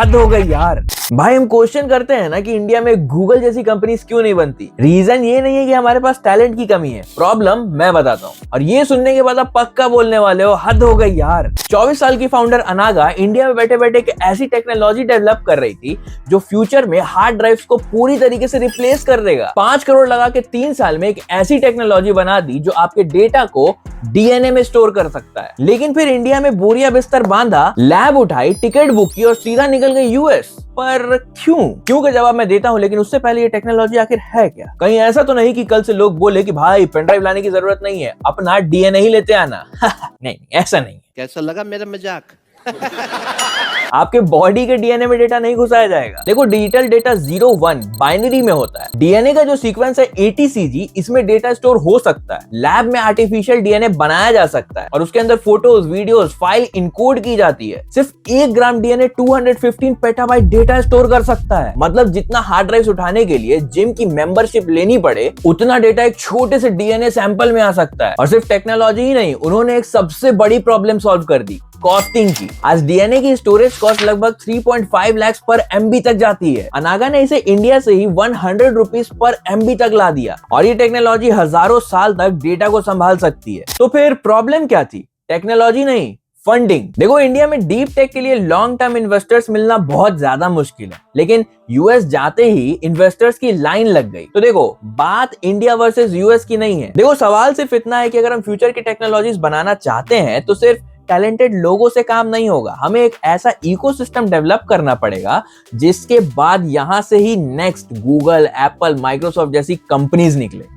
हद हो गई यार। भाई हम क्वेश्चन करते हैं ना कि इंडिया में गूगल जैसी कंपनीज क्यों नहीं बनती। रीजन ये नहीं है कि हमारे पास टैलेंट की कमी है, प्रॉब्लम मैं बताता हूँ और ये सुनने के बाद आप पक्का बोलने वाले हो हद हो गई यार। 24 साल की फाउंडर अनागा इंडिया में बैठे बैठे एक ऐसी टेक्नोलॉजी डेवलप कर रही थी जो फ्यूचर में हार्ड ड्राइव्स को पूरी तरीके से रिप्लेस कर देगा। 5 करोड़ लगा के 3 साल में एक ऐसी टेक्नोलॉजी बना दी जो आपके डेटा को डीएनए में स्टोर कर सकता है। लेकिन फिर इंडिया में बोरिया बिस्तर बांधा, लैब उठाई, टिकट बुक की और सीधा निकल गई यूएस। पर क्यों का जवाब मैं देता हूं, लेकिन उससे पहले ये टेक्नोलॉजी आखिर है क्या। कहीं ऐसा तो नहीं कि कल से लोग बोले कि भाई पेन ड्राइव लाने की जरूरत नहीं है, अपना डीएनए ही लेते आना। नहीं, ऐसा नहीं। कैसा लगा मेरा मजाक? आपके बॉडी के डीएनए में डेटा नहीं घुसाया जाएगा। देखो डिजिटल डेटा 0-1 बाइनरी में होता है। डीएनए का जो सीक्वेंस है ATCG, इसमें डेटा स्टोर हो सकता है। लैब में आर्टिफिशियल डीएनए बनाया जा सकता है और उसके अंदर फोटोज, वीडियोस, फाइल इनकोड की जाती है। सिर्फ 1 ग्राम डीएनए 215 पेटाबाइट डेटा स्टोर कर सकता है। मतलब जितना हार्ड ड्राइव उठाने के लिए जिम की मेंबरशिप लेनी पड़े, उतना डेटा एक छोटे से डीएनए सैंपल में आ सकता है। और सिर्फ टेक्नोलॉजी ही नहीं, उन्होंने एक सबसे बड़ी प्रॉब्लम सॉल्व कर दी, कॉस्टिंग की। आज डीएनए की स्टोरेज कॉस्ट लगभग 3.5 लाख पर MB तक जाती है। अनागा ने इसे इंडिया से ही 100 रुपीज पर MB तक ला दिया और ये टेक्नोलॉजी हजारों साल तक डेटा को संभाल सकती है। तो फिर प्रॉब्लम क्या थी? टेक्नोलॉजी नहीं, फंडिंग। देखो इंडिया में डीप टेक के लिए लॉन्ग टर्म इन्वेस्टर्स मिलना बहुत ज्यादा मुश्किल है, लेकिन यूएस जाते ही इन्वेस्टर्स की लाइन लग गई। तो देखो बात इंडिया वर्सेस यूएस की नहीं है। देखो सवाल सिर्फ इतना है कि अगर हम फ्यूचर की टेक्नोलॉजीज बनाना चाहते हैं तो सिर्फ टैलेंटेड लोगों से काम नहीं होगा, हमें एक ऐसा इकोसिस्टम डेवलप करना पड़ेगा जिसके बाद यहां से ही नेक्स्ट गूगल, एप्पल, माइक्रोसॉफ्ट जैसी कंपनीज निकले।